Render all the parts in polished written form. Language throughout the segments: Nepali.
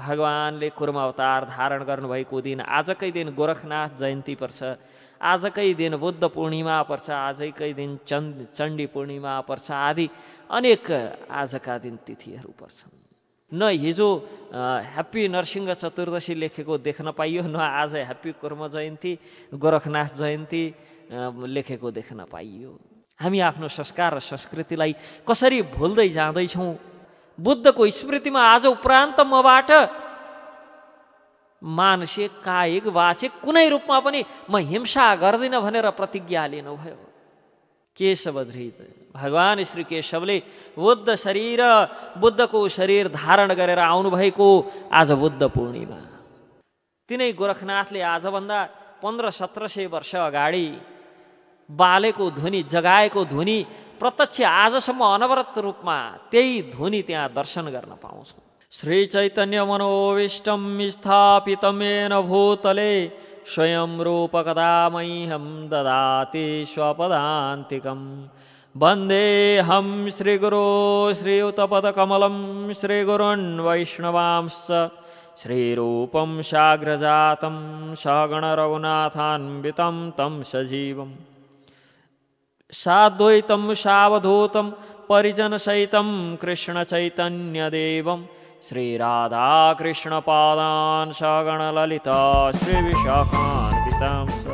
भगवानले कुर्म अवतार धारण गर्नुभएको दिन, आजकै दिन गोरखनाथ जयन्ती पर्छ, आजकै दिन बुद्ध पूर्णिमा पर्छ, आजकै दिन चण्डी पूर्णिमा पर्छ, आदि अनेक आजका दिन तिथिहरू पर्छन्। न हिजो ह्याप्पी नरसिंह चतुर्दशी लेखेको देख्न पाइयो, न आज ह्याप्पी कुर्म जयन्ती गोरखनाथ जयन्ती लेखेको देख्न पाइयो। हामी आफ्नो संस्कार र संस्कृतिलाई कसरी भुल्दै जाँदैछौँ। बुद्धको स्मृतिमा आज उपरान्त मबाट मानसिक कायिक वाचिक कुनै रूपमा पनि म हिंसा गर्दिनँ भनेर प्रतिज्ञा लिनुभयो। केशवधृत भगवान श्री केशवले बुद्धको शरीर धारण गरेर आउनुभएको आज बुद्ध पूर्णिमा। तिनै गोरखनाथले आजभन्दा 1500-1700 वर्ष अगाडि बालेको ध्वनि, जगाएको ध्वनि प्रत्यक्ष आजसम्म अनवरत रूपमा त्यही ध्वनि त्यहाँ दर्शन गर्न पाउँछौँ। श्री चैतन्य मनोविष्टम स्थापितं येन भूतले स्वयं रूप कदा मह्यं ददाति स्वपदान्तिकं। वन्देऽहं श्रीगुरो श्रीयुतपदकमलं श्रीगुरुन् वैष्णवांश्च श्रीरूपं साग्रजातं सहगण रघुनाथान्वितं तं सजीवम् साद्वैतं सावधूतं परिजनसहितं कृष्णचैतन्यदेवं श्रीराधाकृष्णपादान् सहगणललिता श्रीविशाखान्वितांश्च।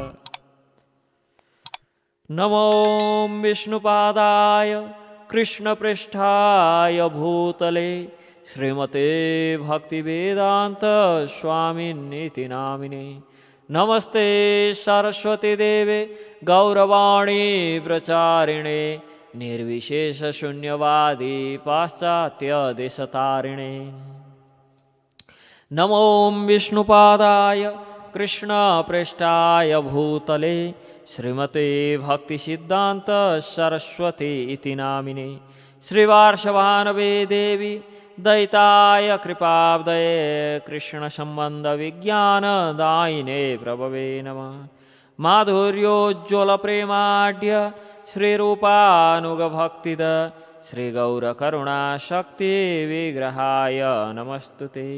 नमो विष्णुपादाय कृष्णपृष्ठाय भूतले श्रीमते भक्तिवेदान्त स्वामिन्निति नामिने। नमस्ते सरस्वती देवे गौरवाणी प्रचारिणे निर्विशेषशून्यवादी पाश्चात्यदेशतारिणे। नमो विष्णुपादाय कृष्णप्रेष्ठाय भूतले श्रीमते भक्तिसिद्धान्त सरस्वती इति नामिने। श्रीवार्षभानवे देवी दैताय कृपाब्दये कृष्णसम्बन्धविज्ञानदायिने प्रभवे नमः। माधुर्योज्ज्वलप्रेमाढ्य श्रीरूपानुगभक्तिद श्रीगौरकरुणाशक्तिविग्रहाय नमस्तुते।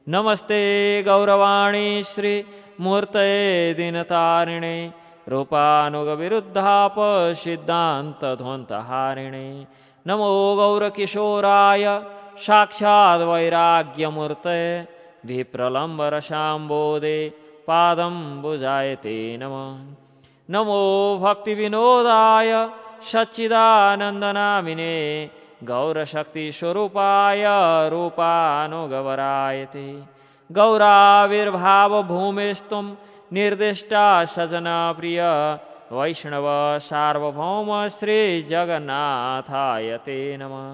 नमस्ते गौरवाणी श्रीमूर्तये दीनतारिणे रूपानुगविरुद्धापसिद्धान्तध्वन्तहारिणे। नमो गौरकिशोराय साक्षाद् वैराग्यमूर्तये विप्रलम्बरशाम्बोधे पादम्बुजायते नमः। नमो भक्तिविनोदाय सच्चिदानन्दनामिने गौरशक्तिस्वरूपाय रूपानुगवरायते। गौराविर्भावभूमिस्त्वं निर्दिष्टा सजनप्रिय वैष्णव सार्वभौम श्रीजगन्नाथाय ते नमः।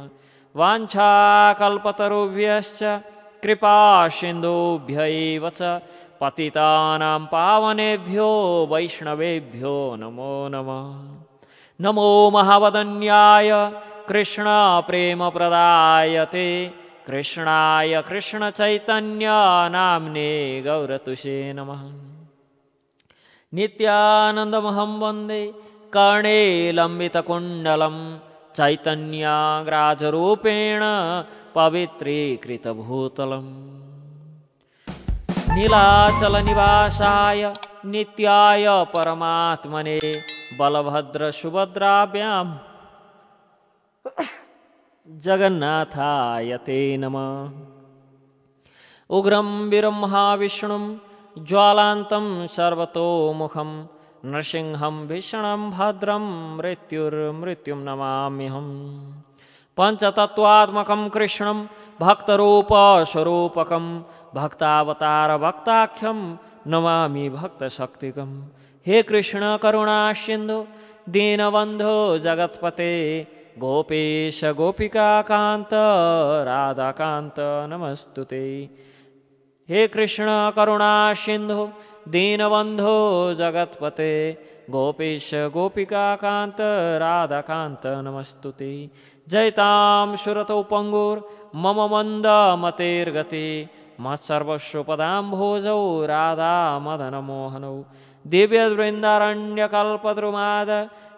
वाञ्छाकल्पतरुभ्यश्च कृपासिन्धुभ्य एव च पतितानां पावनेभ्यो वैष्णवेभ्यो नमो नमः। नमो महावदन्याय कृष्णप्रेमप्रदायते कृष्णाय कृष्णचैतन्य नाम्ने गौरतुषे नमः। नित्यानन्दमहं वन्दे कर्णे लम्बितकुण्डलं चैतन्यग्राजरूपेण पवित्रीकृतभूतलम्। नीलाचलनिवासाय नित्याय परमात्मने बलभद्रसुभद्राभ्यां जगन्नाथाय ते नमः। उग्रं वीरं महाविष्णुं ज्वालान्तं सर्वतोमुखं नृसिंहं भीषणं भद्रं मृत्युं नमाम्यहं। पंचतत्वात्मकं कृष्णं भक्तरूपस्वरूपकं भक्तावतार भक्ताख्यं नमामि भक्तशक्तिकं। हे कृष्ण करुणा सिन्धु दीनबन्धो जगत्पते गोपेश गोपिकाकान्त राधाकान्त नमस्तुते। हे कृष्ण करुणा सिन्धु दीनबन्धो जगत्पते गोपेश गोपिकाकान्त राधाकान्त नमस्तुते। जयतां सुरतौ पंगुर्मम मन्दमतेर्गते मत्सर्वस्वपदाम्भोजौ राधा मदन मोहनौ दिव्यवृन्दारण्यकल्पद्रुमाद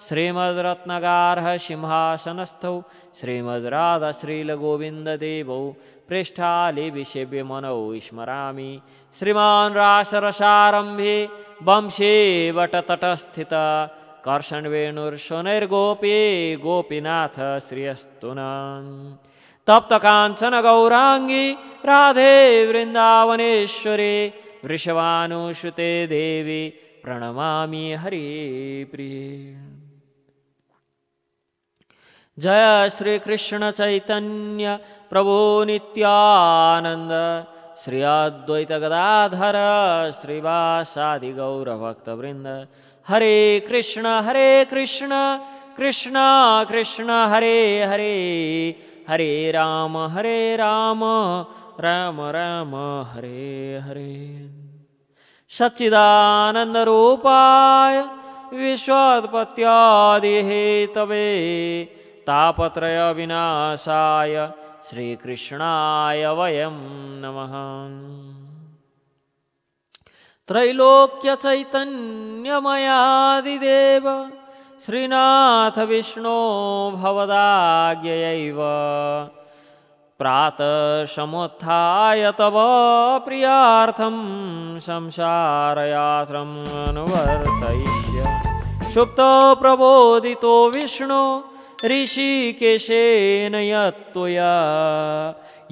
श्रीमद्रत्नगारः सिंहासनस्थौ श्रीमद्राधाश्रीलगोविन्ददेवौ पृष्ठाले विसेव्य मनौ स्मरामि। श्रीमान् रासरसारम्भे वंशे वटतटस्थित कर्षणवेणुर्शनैर्गोपी गोपीनाथ श्रियस्तु नः। तप्त काञ्चन गौरांगी राधे वृन्दावनेश्वरी वृषभानुसुते देवी प्रणमामि हरिप्रिये। जय श्री कृष्ण चैतन्य प्रभु नित्यानंद श्री अद्वैत गदाधर श्रीवासादि गौर भक्तवृंद। हरे कृष्ण कृष्ण कृष्ण हरे हरे, हरे राम राम राम हरे हरे। सच्चिदानंद रूपाय विश्वोत्पत्त्यादि हेतवे तापत्रय विनाशाय श्रीकृष्णाय वयं नमः। त्रैलोक्य चैतन्यमयादिदेव श्रीनाथ विष्णु भवदाज्ञयैव प्रातः समुत्थाय तव प्रियार्थं संसारयात्रम् अनुवर्तयिष्ये। सुप्तो प्रबोधितो विष्णु ऋषिकेशेन यत्त्वया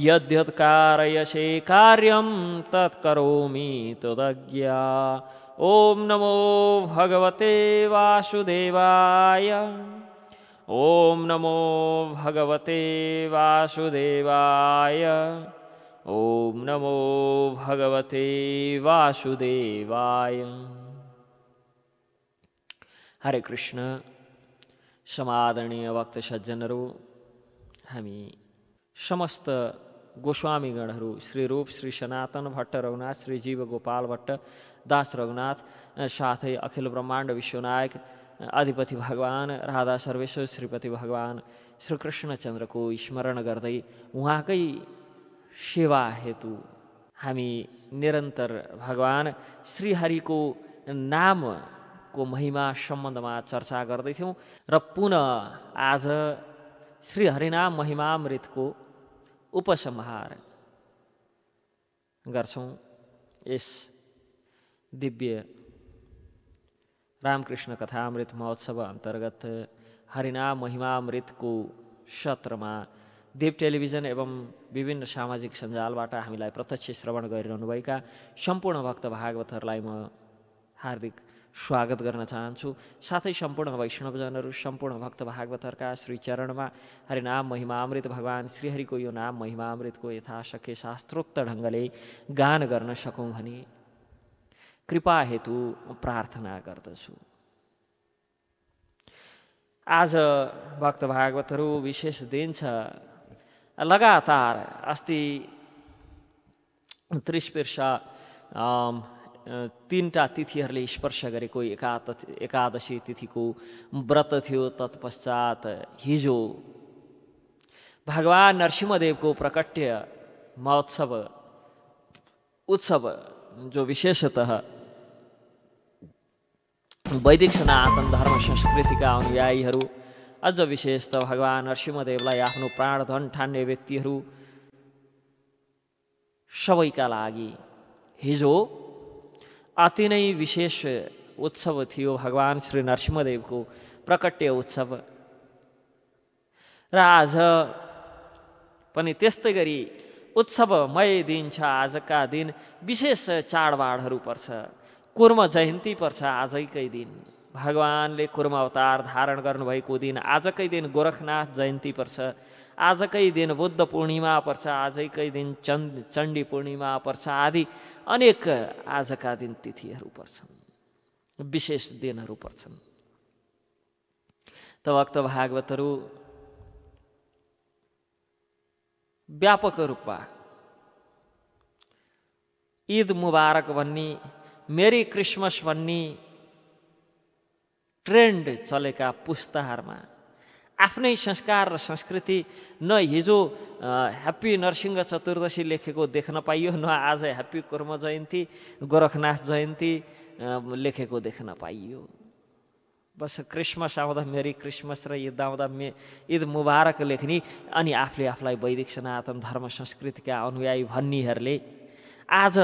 यद्यत् कारयसे कार्यं तत्करोमि त्वदज्ञया। ओम नमो भगवते वासुदेवाय, ओम नमो भगवते वासुदेवाय, ओम नमो भगवते वासुदेवाय। हरे कृष्ण। समादरणीय भक्त सज्जनहरू, हामी समस्त गोस्वामीगणहरू श्री रूप श्री सनातन भट्ट रघुनाथ, श्री जीव गोपाल भट्ट दास रघुनाथ, साथै अखिल ब्रह्माण्ड विश्वनायक अधिपति भगवान राधा सर्वेश्वर श्रीपति भगवान श्री कृष्णचन्द्रको स्मरण गर्दै उहाँकै सेवा हेतु हामी निरन्तर भगवान श्रीहरिको नामको महिमा सम्बन्धमा चर्चा गर्दैथ्यौँ र पुनः आज श्री हरिनाम महिमामृतको उपसंहार गर्छौँ। यस दिव्य रामकृष्ण कथामृत महोत्सव अन्तर्गत हरिनाम महिमामृतको सत्रमा देव टेलिभिजन एवं विभिन्न सामाजिक सञ्जालबाट हामीलाई प्रत्यक्ष श्रवण गरिरहनुभएका सम्पूर्ण भक्त भागवतहरूलाई म हार्दिक स्वागत गर्न चाहन्छु। साथै सम्पूर्ण वैष्णवजनहरू, सम्पूर्ण भक्त भागवतहरूका श्री चरणमा हरिनाम महिमामृत भगवान श्रीहरिको यो नाम महिमामृतको यथाशक्य शास्त्रोक्त ढङ्गले गान गर्न सकौँ भनी कृपा हेतु प्रार्थना गर्दछु। आज भक्त भागवतहरू विशेष दिन छ। लगातार अस्ति 30 वर्ष तीनटा तिथिहरूले स्पर्श गरेको एकादशी तिथिको व्रत थियो। तत्पश्चात हिजो भगवान नरसिंहदेवको प्रकट्य महोत्सव उत्सव जो विशेषतः वैदिक सनातन धर्म संस्कृतिका अनुयायीहरू, अझ विशेष त भगवान नरसिंहदेवलाई आफ्नो प्राणधन ठान्ने व्यक्तिहरू सबैका लागि हिजो अति नै विशेष उत्सव थियो। भगवान श्री नरसिंहदेवको प्रकट्य उत्सव र आज पनि त्यस्तै गरी उत्सवमय दिन छ। आजका दिन विशेष चाडबाडहरू पर्छ। कुर्म जयन्ती पर्छ आजकै दिन। भगवानले कुर्म अवतार धारण गर्नुभएको दिन आजकै दिन गोरखनाथ जयन्ती पर्छ। आजकै दिन बुद्ध पूर्णिमा पर्छ। आजकै दिन चण्डी पूर्णिमा पर्छ। आदि अनेक आजका दिन तिथिहरू पर्छन्, विशेष दिनहरू पर्छन्। त भक्त भागवतहरू व्यापक रूपमा ईद मुबारक भन्ने, मेरी क्रिसमस भन्ने ट्रेन्ड चलेका पुस्ताहरूमा आफ्नै संस्कार र संस्कृति न हिजो ह्याप्पी नरसिंह चतुर्दशी लेखेको देख्न पाइयो, न आज ह्याप्पी कुर्म जयन्ती गोरखनाथ जयन्ती लेखेको देख्न पाइयो। बस क्रिसमस आउँदा मेरी क्रिसमस र ईद आउँदा ईद मुबारक लेख्ने अनि आफूले आफूलाई वैदिक सनातन धर्म संस्कृतिका अनुयायी भन्नेहरूले आज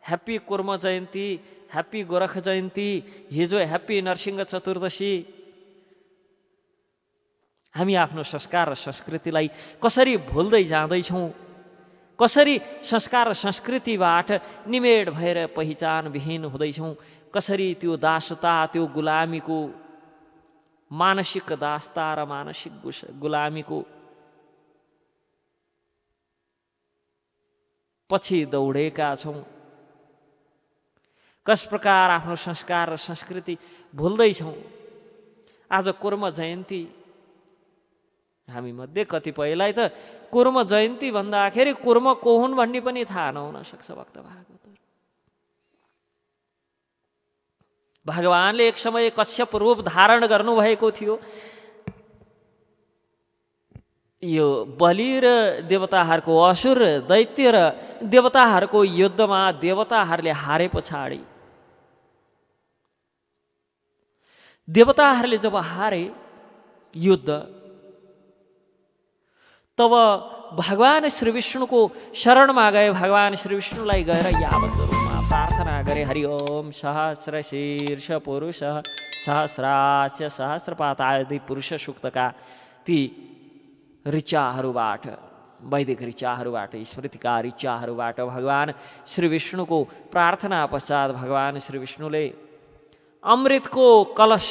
ह्याप्पी कुर्म जयन्ती, ह्याप्पी गोरख जयन्ती, हिजो ह्याप्पी नरसिंह चतुर्दशी, हामी आफ्नो संस्कार र संस्कृतिलाई कसरी भुल्दै जाँदैछौँ, कसरी संस्कार र संस्कृतिबाट निमेड भएर पहिचानविहीन हुँदैछौँ, कसरी त्यो दासता, त्यो गुलामीको मानसिक दासता र मानसिक गुलामीको पछि दौडेका छौँ, कस प्रकार आफ्नो संस्कार र संस्कृति भुल्दैछौँ। आज कुर्म जयन्ती हामी मध्ये कतिपयलाई त कुर्म जयन्ती भन्दाखेरि कुर्म को हुन् भन्ने पनि थाहा नहुन सक्छ। भक्त भागवत भगवानले एक समय कश्यप रूप धारण गर्नुभएको थियो। यो बलि र देवताहरूको, असुर दैत्य र देवताहरूको युद्धमा देवताहरूले हारे पछाडि, देवताहरूले जब हारे युद्ध, तब भगवान श्री विष्णुको शरणमा गए। भगवान श्री विष्णुलाई गएर यावत रूपमा प्रार्थना गरे, हरि ओम सहस्र शीर्ष पुरुष सहस्राच सहस्रपात आदि पुरुष सूक्तका ती ऋचाहरूबाट, वैदिक ऋचाहरूबाट, स्मृतिका ऋचाहरूबाट भगवान श्री विष्णुको प्रार्थना पश्चात भगवान श्री विष्णुले अमृतको कलश,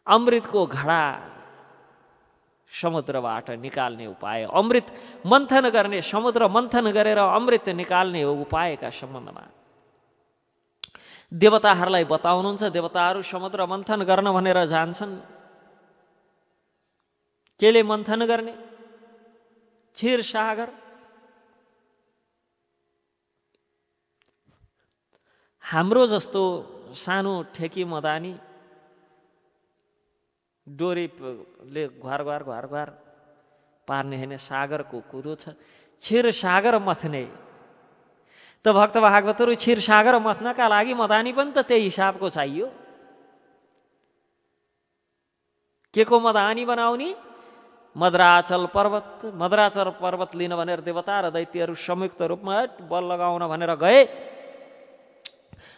अमृतको घडा समुद्रबाट निकाल्ने उपाय, अमृत मन्थन गर्ने, समुद्र मन्थन गरेर अमृत निकाल्ने उपायका सम्बन्धमा देवताहरूलाई बताउनुहुन्छ। देवताहरू समुद्र मन्थन गर्न भनेर जान्छन्। केले मन्थन गर्ने? क्षीर सागर। हाम्रो जस्तो सानो ठेकी मदानी डोरीले घुवार घुवार घुवार घुवार पार्ने होइन, सागरको कुरो छ। क्षीर सागर मथ्ने त भक्त भागवतहरू क्षीर सागर मथ्नका लागि मदानी पनि त त्यही हिसाबको चाहियो। के को मदानी बनाउने? मद्राचल पर्वत। मद्राचल पर्वत लिन भनेर देवता र दैत्यहरू संयुक्त रूपमा बल लगाउन भनेर गए।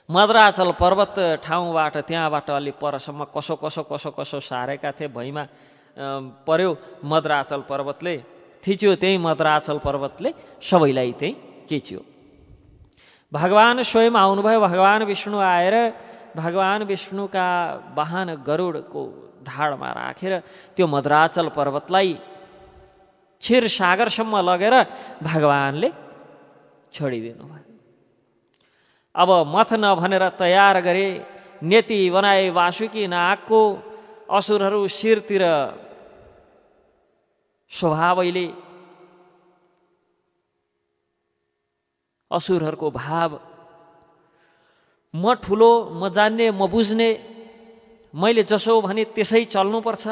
मद्राचल पर्वत ठाउँबाट त्यहाँबाट अलि परसम्म कसो कसो कसो कसो सारेका थिए, भुइँमा पर्यो। मद्राचल पर्वतले थिच्यो, त्यही मद्राचल पर्वतले सबैलाई त्यही खिच्यो। भगवान स्वयं आउनुभयो। भगवान विष्णु आएर भगवान विष्णुका वाहन गरुडको ढाडमा राखेर त्यो मद्राचल पर्वतलाई क्षीर सागरसम्म लगेर भगवानले छोडिदिनु भयो। अब मथन भनेर तयार गरे, नेति बनाए वासुकी नागको। असुरहरू शिरतिर स्वभावैले असुरहरूको भाव, म ठुलो, म जान्ने, म बुझ्ने, मैले जसो भने त्यसै चल्नुपर्छ,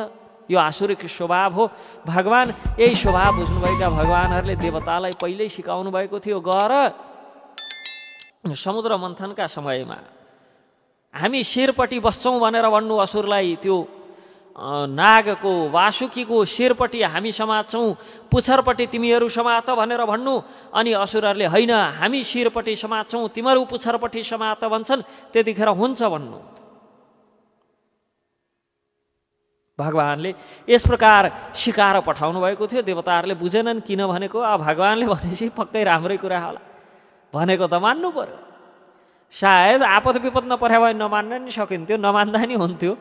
यो आसुरिक स्वभाव हो। भगवान यही स्वभाव बुझ्नुभएका भगवानहरूले देवतालाई पहिल्यै सिकाउनु भएको थियो, गएर समुद्र मन्थनका समयमा हामी शिरपट्टि बस्छौँ भनेर भन्नु असुरलाई। त्यो नागको वासुकीको शिरपट्टि हामी समात्छौँ, पुच्छरपट्टि तिमीहरू समात भनेर भन्नु। अनि असुरहरूले होइन हामी शिरपट्टि समात्छौँ, तिमीहरू पुच्छरपट्टि समात भन्छन्, त्यतिखेर हुन्छ भन्नु। भगवानले यस प्रकार सिकाएर पठाउनु भएको थियो। देवताहरूले बुझेनन् किन भनेको। अब भगवानले भनेपछि पक्कै राम्रै कुरा होला, भनेको त मान्नु पर्यो। सायद आपद विपद नपर्या भए नमान्न नि सकिन्थ्यो, नमान्दा नि हुन्थ्यो।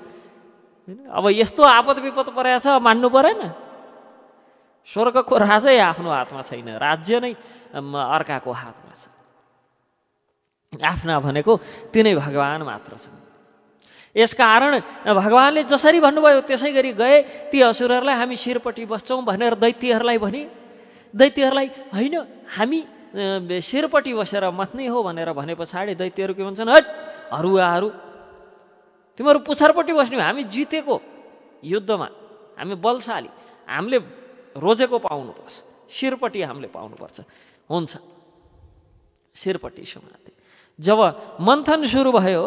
अब यस्तो आपद विपद परेको छ, मान्नु परेन। स्वर्गको राजै आफ्नो हातमा छैन, राज्य नै अर्काको हातमा छ। आफ्ना भनेको तिनै भगवान मात्र छन्। यसकारण भगवानले जसरी भन्नुभयो त्यसै गरी गए। ती असुरहरूलाई हामी शिरपट्टि बस्छौँ भनेर दैत्यहरूलाई भने, दैत्यहरूलाई होइन हामी शिरपट्टि बसेर मत्नै हो भनेर भने पछाडि दैत्यहरू के भन्छन्? हट, हरुवाहरू तिमीहरू पुछरपट्टि बस्ने हो, हामी जितेको युद्धमा हामी बलशाली, हामीले रोजेको पाउनुपर्छ, शिरपट्टि हामीले पाउनुपर्छ। हुन्छ, शिरपट्टि समाते। जब मन्थन सुरु भयो,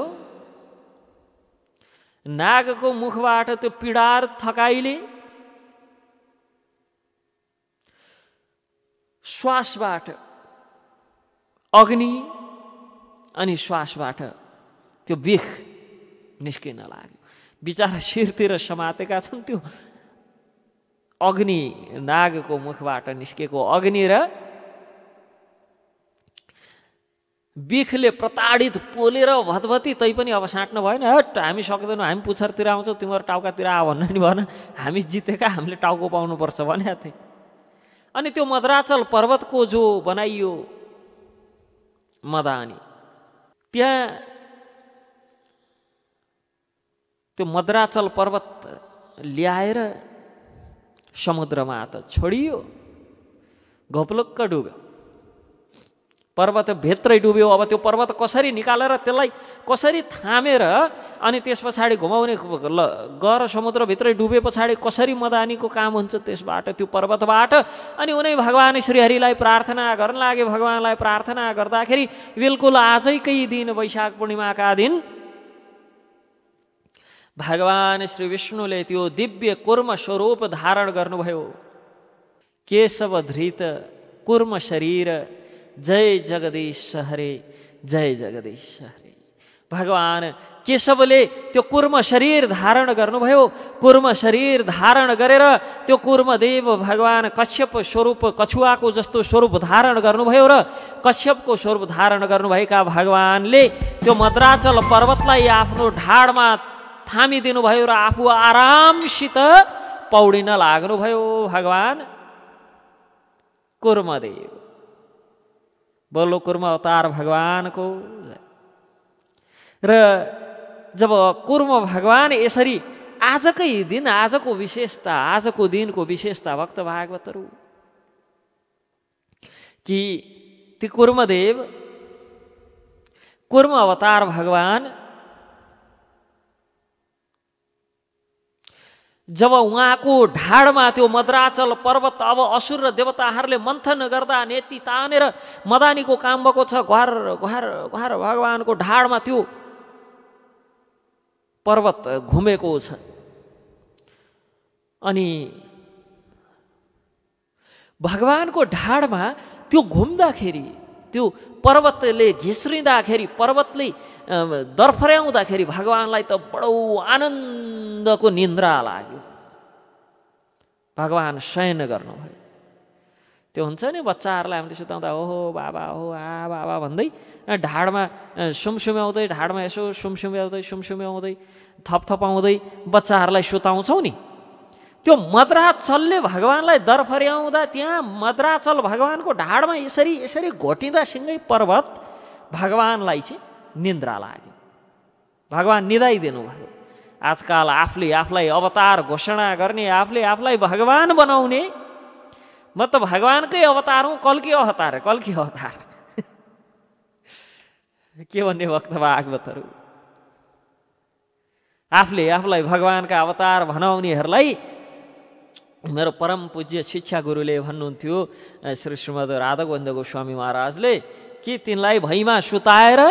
नागको मुखबाट त्यो पीडार थकाइले श्वासबाट अग्नि अनि श्वासबाट त्यो बिख निस्किन लाग्यो। बिचारा शिरतिर समातेका छन्, त्यो अग्नि, नागको मुखबाट निस्केको अग्नि र बिखले प्रताडित पोलेर भतभती, तै पनि अब साट्न भएन, हट हामी सक्दैनौँ, हामी पुच्छरतिर आउँछौँ, तिमीहरू टाउकातिर आ भन्नु नि भएन, हामी जितेका, हामीले टाउको पाउनुपर्छ भनेको थिएँ। अनि त्यो मद्राचल पर्वतको जो बनाइयो मदानी, त्यहाँ त्यो मद्राचल पर्वत ल्याएर समुद्रमा त छोडियो, घोप्लुक्क डुब्यो, पर्वत भित्रै डुब्यो। अब त्यो पर्वत कसरी निकालेर त्यसलाई कसरी थामेर अनि त्यस पछाडि घुमाउने, गर समुद्रभित्रै डुबे पछाडि कसरी मदानीको काम हुन्छ त्यसबाट, त्यो पर्वतबाट। अनि उनी भगवान श्रीहरिलाई प्रार्थना गर्न लागे। भगवानलाई प्रार्थना गर्दाखेरि बिल्कुल आजकै दिन, वैशाख पूर्णिमाका दिन, भगवान श्री विष्णुले त्यो दिव्य कुर्म स्वरूप धारण गर्नुभयो। केशव धृत कुर्म शरीर, जय जगदीश हरे, जय जगदीश हरे। भगवान केशवले त्यो कुर्म शरीर धारण गर्नुभयो। कुर्म शरीर धारण गरेर त्यो कुर्मदेव भगवान कश्यप स्वरूप, कछुवाको जस्तो स्वरूप धारण गर्नुभयो र कश्यपको स्वरूप धारण गर्नुभएका भगवानले त्यो मद्राचल पर्वतलाई आफ्नो ढाडमा थामिदिनु भयो र आफू आरामसित पौडिन लाग्नुभयो भगवान कुर्मदेव। बोलो कुर्म अवतार भगवानको। र जब कुर्म भगवान यसरी आजकै दिन, आजको विशेषता, आजको दिनको विशेषता भक्त भागवतहरू, कि ती कुर्मदेव, कुर्म अवतार भगवान जब उहाँको ढाडमा त्यो मद्राचल पर्वत, अब असुर र देवताहरूले मन्थन गर्दा नेति तानेर मदानीको काम भएको छ, घर घर घर भगवानको ढाडमा त्यो पर्वत घुमेको छ। अनि भगवानको ढाडमा त्यो घुम्दाखेरि, त्यो पर्वतले घिस्रिँदाखेरि, पर्वतले दर्फर्याउँदाखेरि भगवानलाई त बडो आनन्दको निन्द्रा लाग्यो। भगवान शयन गर्नुभयो। त्यो हुन्छ नि बच्चाहरूलाई हामीले सुताउँदा ओहो बाबा, ओहो आ बाबा भन्दै ढाडमा सुमसुम्याउँदै, ढाडमा यसो सुमसुम्याउँदै सुमसुम्याउँदै थपथपाउँदै बच्चाहरूलाई सुताउँछौँ नि। त्यो मद्राचलले भगवानलाई दर्फर्याउँदा त्यहाँ मद्राचल भगवानको ढाडमा यसरी यसरी घोटिँदा सिँगै पर्वत भगवानलाई चाहिँ निन्द्रा लाग्यो। भगवान निदाइदिनु भयो। आजकल आफूले आफूलाई अवतार घोषणा गर्ने, आफूले आफूलाई भगवान बनाउने, म त भगवानकै अवतार हुँ, कल्की अवतार, कल्की अवतार के भन्ने भक्त भागवतहरू। आफूले आफूलाई भगवानका अवतार भनाउनेहरूलाई मेरो परम पूज्य शिक्षा गुरुले भन्नुहुन्थ्यो, श्री श्रीमद् राधा गोविन्द गोस्वामी महाराजले, कि तिनलाई भैमा सुताएर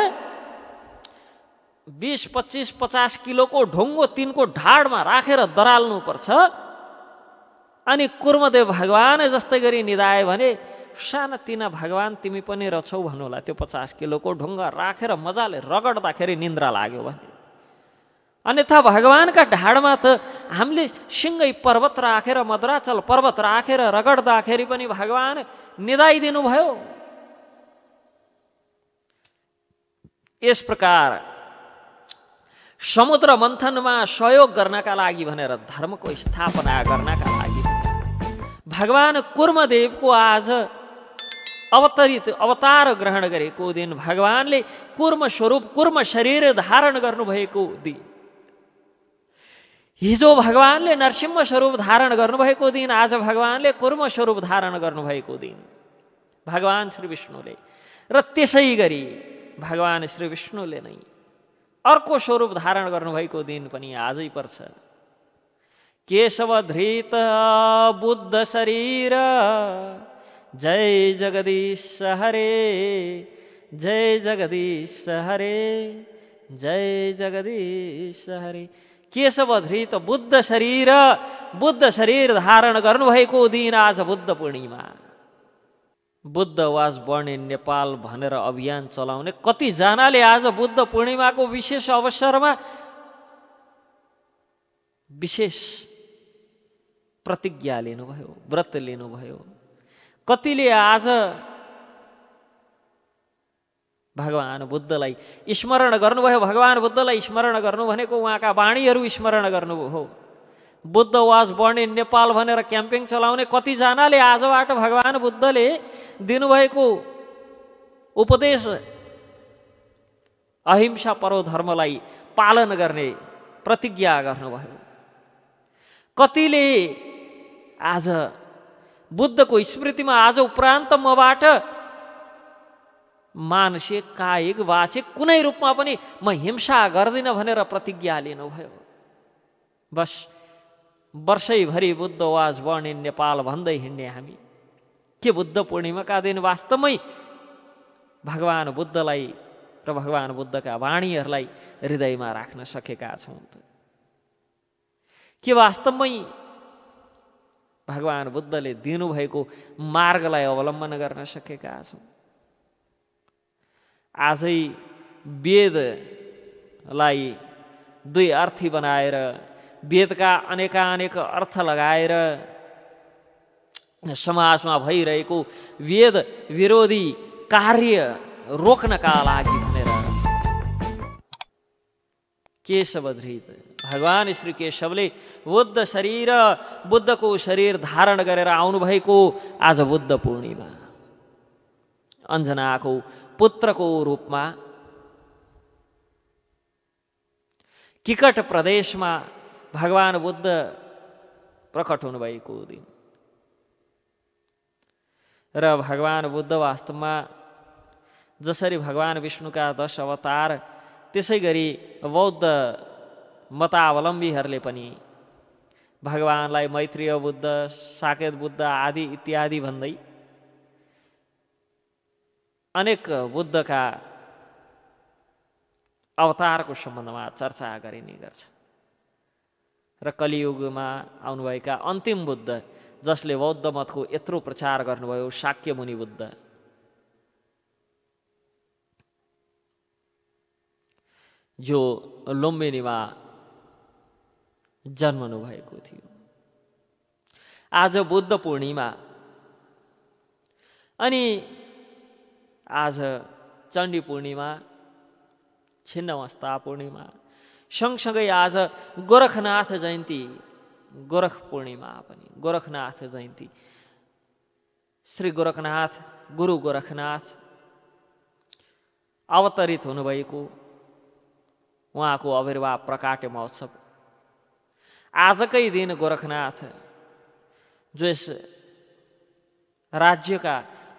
20, 25, 50 किलोको ढुङ्गो तिनको ढाडमा राखेर दराल्नुपर्छ। अनि कुर्मदेव भगवान जस्तै गरी निदाए भने साना तिना भगवान तिमी पनि रछौ भन्नुहोला। त्यो 50 किलोको ढुङ्गा राखेर मजाले रगड्दाखेरि निन्द्रा लाग्यो भने, अन्यथा भगवानका ढाडमा त हामीले सिँगै पर्वत राखेर, मद्राचल पर्वत राखेर रगड्दाखेरि पनि भगवान निदाइदिनु भयो। यस प्रकार समुद्र मन्थनमा सहयोग गर्नका लागि भनेर, धर्मको स्थापना गर्नका लागि भगवान कुर्मदेवको आज अवतार ग्रहण गरेको दिन, भगवानले कुर्म स्वरूप, कुर्म शरीर धारण गर्नुभएको दिन, हिजो भगवानले नरसिंह स्वरूप धारण गर्नुभएको दिन, आज भगवानले कुर्म स्वरूप धारण गर्नुभएको दिन भगवान श्री विष्णुले। र त्यसै गरी भगवान श्री विष्णुले नै अर्को स्वरूप धारण गर्नुभएको दिन पनि आजै पर्छ। केशव धृत बुद्ध शरीर जय जगदीश हरे, जय जगदीश हरे, जय जगदीश हरे। केशव धृत बुद्ध शरीर धारण गर्नुभएको दिन आज Buddha Purnima. Buddha was born in Nepal भनेर अभियान चलाउने कतिजनाले आज बुद्ध पूर्णिमाको विशेष अवसरमा विशेष प्रतिज्ञा लिनुभयो, व्रत लिनुभयो। कतिले आज भगवान बुद्धलाई स्मरण गर्नुभयो। भगवान बुद्धलाई स्मरण गर्नु भनेको उहाँका वाणीहरू स्मरण गर्नु हो। Buddha was born in Nepal भनेर क्याम्पेन चलाउने कतिजनाले आजबाट भगवान बुद्धले दिनुभएको उपदेश अहिंसा परोधर्मलाई पालन गर्ने प्रतिज्ञा गर्नुभयो। कतिले आज बुद्धको स्मृतिमा आज उपरान्त मबाट मानसिक कायिक वाचिक कुनै रूपमा पनि म हिंसा गर्दिन भनेर प्रतिज्ञा लिनुभयो। बस वर्षैभरि Buddha was born in Nepal भन्दै हिँड्ने हामी के बुद्ध पूर्णिमाका दिन वास्तवमै भगवान बुद्धलाई र भगवान बुद्धका वाणीहरूलाई हृदयमा राख्न सकेका छौँ त? के वास्तवमै भगवान बुद्धले दिनुभएको मार्गलाई अवलम्बन गर्न सकेका छौँ? आजै वेदलाई दुई अर्थी बनाएर वेदका अनेकानेक अर्थ लगाएर समाजमा भइरहेको वेद विरोधी कार्य रोक्नका लागि भनेर केशवधृत भगवान श्री केशवले बुद्ध शरीर बुद्धको शरीर धारण गरेर आउनुभएको आज बुद्ध पूर्णिमा अञ्जनाको पुत्रको रूपमा किकट प्रदेशमा भगवान बुद्ध प्रकट हुनुभएको दिन र भगवान बुद्ध वास्तवमा जसरी भगवान विष्णुका 10 अवतार त्यसै गरी बौद्ध मतावलम्बीहरूले पनि भगवानलाई मैत्रेय बुद्ध, साकेत बुद्ध आदि इत्यादि भन्दै अनेक बुद्धका अवतारको सम्बन्धमा चर्चा गरिने गर्छ। र कलियुगमा आउनुभएका अन्तिम बुद्ध जसले बौद्ध मतको यत्रो प्रचार गर्नुभयो शाक्य मुनि बुद्ध, जो लुम्बिनीमा जन्मनु भएको थियो। आज बुद्ध पूर्णिमा अनि आज चण्डी पूर्णिमा, छिन्नमस्ता पूर्णिमा, सँगसँगै आज गोरखनाथ जयन्ती, गोरख पूर्णिमा पनि गोरखनाथ जयन्ती। श्री गोरखनाथ गुरु गोरखनाथ अवतरित हुनुभएको उहाँको आविर्भाव प्रकाट्य महोत्सव आजकै दिन गोरखनाथ जो यस राज्यका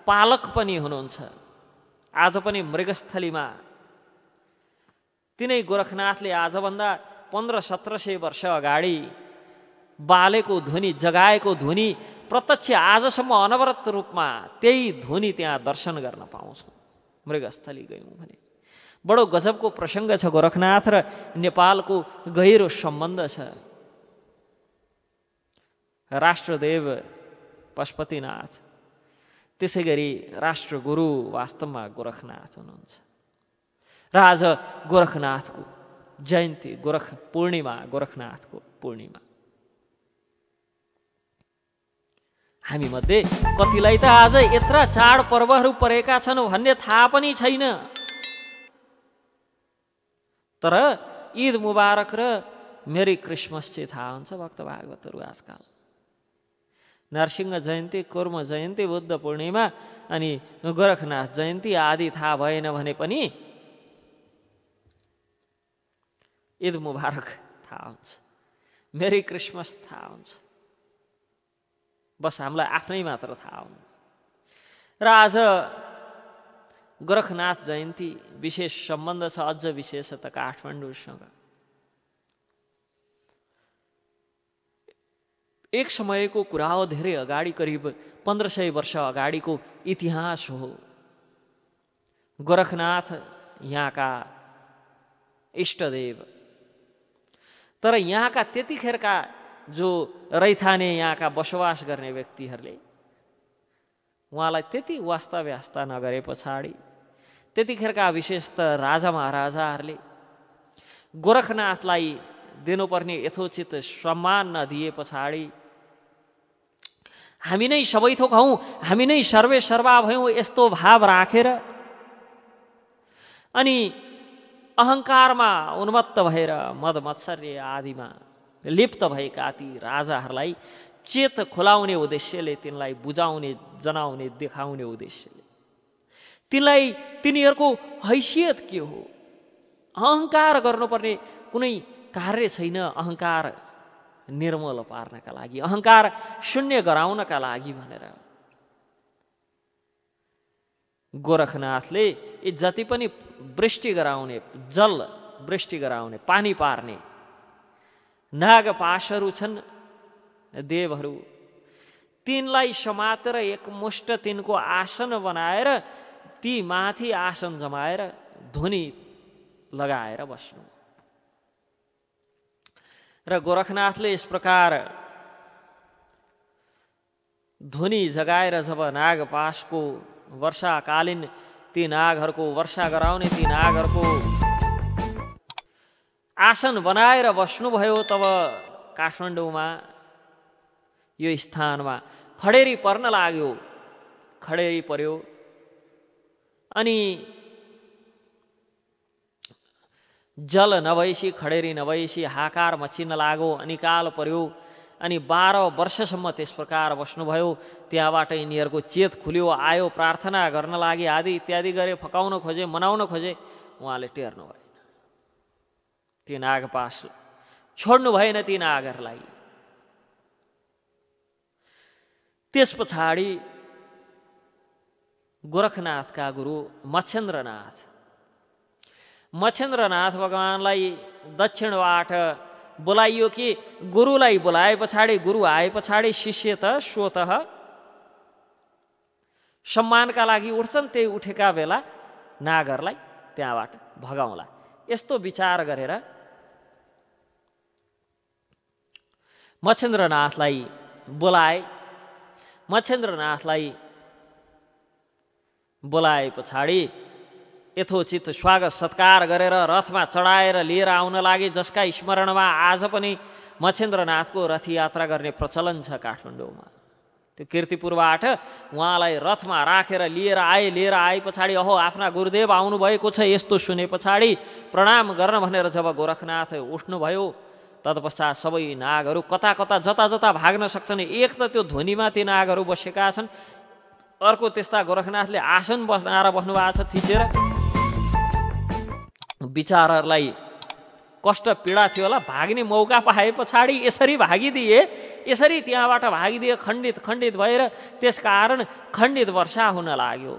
पालक पनि हुनुहुन्छ, आज पनि मृगस्थलीमा तिनै गोरखनाथले आजभन्दा 1500-1700 वर्ष अगाडि बालेको ध्वनि, जगाएको ध्वनि प्रत्यक्ष आजसम्म अनवरत रूपमा त्यही ध्वनि त्यहाँ दर्शन गर्न पाउँछौँ। मृगस्थली गयौँ भने बडो गजबको प्रसङ्ग छ। गोरखनाथ र नेपालको गहिरो सम्बन्ध छ। राष्ट्रदेव पशुपतिनाथ, त्यसै गरी राष्ट्रगुरु वास्तवमा गोरखनाथ हुनुहुन्छ। र आज गोरखनाथको जयन्ती, गोरख पूर्णिमा, गोरखनाथको पूर्णिमा। हामी मध्ये कतिलाई त आज यत्रा चाडपर्वहरू परेका छन् भन्ने थाहा पनि छैन। तर ईद मुबारक र मेरी क्रिसमस चाहिँ थाहा हुन्छ भक्त भागवतहरू आजकल। नरसिंह जयन्ती, कुर्म जयन्ती, बुद्ध पूर्णिमा अनि गोरखनाथ जयन्ती आदि थाहा भएन भने पनि ईद मुबारक थाहा हुन्छ, मेरी क्रिसमस थाहा हुन्छ। बस हामीलाई आफ्नै मात्र थाहा हुनु। र आज गोरखनाथ जयन्ती विशेष सम्बन्ध छ, अझ विशेषतः काठमाडौँसँग। एक समयको कुरा हो, धेरै अगाडि, करिब 1500 वर्ष अगाडिको इतिहास हो। गोरखनाथ यहाँका इष्टदेव, तर यहाँका त्यतिखेरका जो रैथाने यहाँका बसोबास गर्ने व्यक्तिहरूले उहाँलाई त्यति वास्ता व्यास्ता नगरे पछाडि, त्यतिखेरका विशेषतः राजा महाराजाहरूले गोरखनाथलाई दिनुपर्ने यथोचित सम्मान नदिए पछाडि हामी नै सबै थोक हौँ, हामी नै सर्वे सर्वा भयौँ, यस्तो भाव राखेर अनि अहङ्कारमा उन्मत्त भएर मद मत्सर्य आदिमा लिप्त भएका ती राजाहरूलाई चेत खुलाउने उद्देश्यले, तिनलाई बुझाउने, जनाउने, देखाउने उद्देश्यले तिनीहरूको हैसियत के हो, अहङ्कार गर्नुपर्ने कुनै कार्य छैन, अहङ्कार निर्मूल पार्नका लागि, अहङ्कार शून्य गराउनका लागि भनेर गोरखनाथले यी जति पनि वृष्टि गराउने, जल वृष्टि गराउने, पानी पार्ने नागपाशहरू छन्, देवहरू, तिनलाई समातेर एकमुष्ट तिनको आसन बनाएर ती माथि आसन जमाएर धुनी लगाएर बस्नु। र गोरखनाथले यस प्रकार धुनी जगाएर जब नागपाशको वर्षाकालीन ती नागहरूको वर्षा गराउने, ती नागहरूको आसन बनाएर बस्नुभयो, तब काठमाडौँमा यो स्थानमा खडेरी पर्न लाग्यो। खडेरी पर्यो अनि जल नभएसी, खडेरी नभएसी हाकार मचिन्न लाग्यो, अनिकाल पर्यो अनि 12 वर्षसम्म त्यस प्रकार बस्नुभयो। त्यहाँबाट यिनीहरूको चेत खुल्यो, आयो, प्रार्थना गर्न लागि आदि इत्यादि गरे, फकाउन खोजे, मनाउन खोजे, उहाँले टेर्नु भएन। ती नागपाश छोड्नु भएन ती नागहरूलाई। त्यस पछाडि गोरखनाथका गुरु मच्छेन्द्रनाथ भगवानलाई दक्षिणबाट बोलाइयो कि गुरुलाई बोलाए पछाडि, गुरु आए पछाडि शिष्य त स्वतः सम्मानका लागि उठ्छन्, त्यही उठेका बेला नागहरूलाई त्यहाँबाट भगाउँला, यस्तो विचार गरेर मच्छेन्द्रनाथलाई बोलाए। मच्छेन्द्रनाथलाई बोलाए पछाडि यथोचित स्वागत सत्कार गरेर रथमा चढाएर लिएर आउन लागे, जसका स्मरणमा आज पनि मच्छेन्द्रनाथको रथ यात्रा गर्ने प्रचलन छ काठमाडौँमा। त्यो कीर्तिपुरबाट उहाँलाई रथमा राखेर लिएर आए पछाडि अहो आफ्ना गुरुदेव आउनुभएको छ यस्तो सुने पछाडि प्रणाम गर्न भनेर जब गोरखनाथ उठ्नुभयो, तत्पश्चात सबै नागहरू कता कता जता जता भाग्न सक्छन्। एक त त्यो ध्वनिमा ती नागहरू बसेका छन्, अर्को त्यस्ता गोरखनाथले आसन बनाएर बस्नु भएको छ थिचेर। विचारहरूलाई कष्ट पीडा थियो होला, भाग्ने मौका पाए पछाडि यसरी भागिदिए, यसरी त्यहाँबाट भागिदिए, खण्डित भएर त्यसकारण खण्डित वर्षा हुन लाग्यो।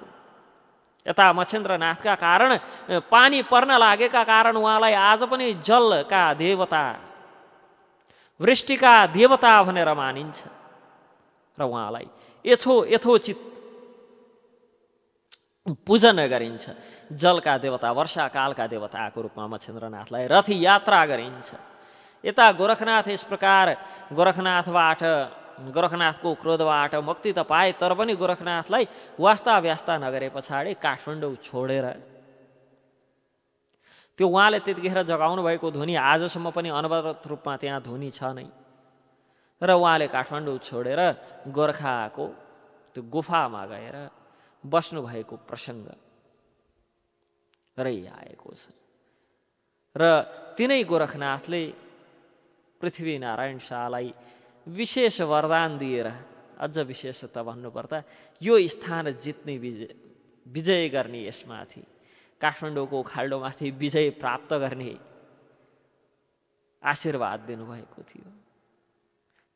यता मच्छेन्द्रनाथका कारण पानी पर्न लागेका कारण उहाँलाई आज पनि जलका देवता, वृष्टिका देवता भनेर मानिन्छ र उहाँलाई यथोचित पूजन गरिन्छ। जलका देवता, वर्षाकालका देवताको रूपमा मच्छेन्द्रनाथलाई रथ यात्रा गरिन्छ। यता गोरखनाथ यस प्रकार गोरखनाथको क्रोधबाट मुक्ति त पाए, तर पनि गोरखनाथलाई वास्ता व्यास्ता नगरे पछाडि काठमाडौँ छोडेर त्यो उहाँले त्यतिखेर जगाउनु भएको ध्वनि आजसम्म पनि अनवरत रूपमा त्यहाँ ध्वनि छ नै, र उहाँले काठमाडौँ छोडेर गोर्खाको त्यो गुफामा गएर बस्नुभएको प्रसङ्ग रहिआएको छ। र तिनै गोरखनाथले पृथ्वीनारायण शाहलाई विशेष वरदान दिएर, अझ विशेष त भन्नुपर्दा यो स्थान जित्ने विजय गर्ने, यसमाथि काठमाडौँको खाल्डोमाथि विजय प्राप्त गर्ने आशीर्वाद दिनुभएको थियो।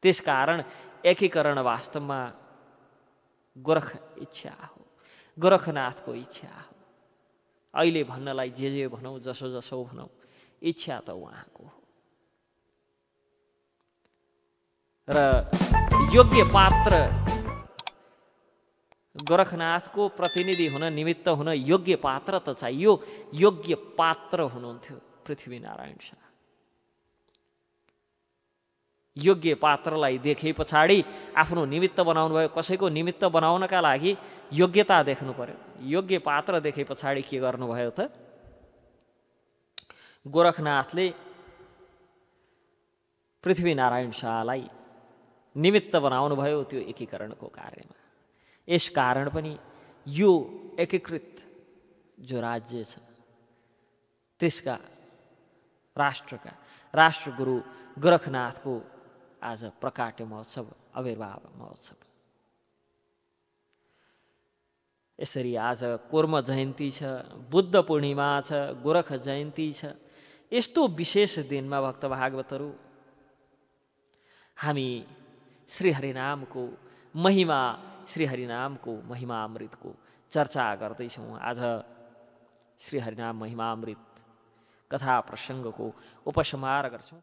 त्यसकारण एकीकरण वास्तवमा गोरख इच्छा हो, गोरखनाथको इच्छा हो। अहिले भन्नलाई जे भनौँ, जसो जसो भनौँ, इच्छा त उहाँको हो। र योग्य पात्र, गोरखनाथको प्रतिनिधि हुन, निमित्त हुन योग्य पात्र त चाहियो। योग्य पात्र हुनुहुन्थ्यो पृथ्वीनारायण शाह। योग्य पात्रलाई देखे पछाडि आफ्नो निमित्त बनाउनु भयो। कसैको निमित्त बनाउनका लागि योग्यता देख्नु पर्यो। योग्य पात्र देखे पछाडि के गर्नुभयो त? गोरखनाथले पृथ्वीनारायण शाहलाई निमित्त बनाउनु भयो त्यो एकीकरणको कार्यमा। यस कारण पनि यो एकीकृत जो राज्य छ त्यसका राष्ट्रगुरु गोरखनाथको आज प्रकाट्य महोत्सव, आविर्भाव महोत्सव। यसरी आज कुर्म जयन्ती छ, बुद्ध पूर्णिमा छ, गोरख जयन्ती छ। यस्तो विशेष दिनमा भक्त भागवतहरू हामी श्रीहरिनामको महिमा, श्रीहरिनामको महिमामृतको चर्चा गर्दैछौँ। आज श्रीहरिनाम महिमामृत कथा प्रसङ्गको उपसंहार गर्छौँ।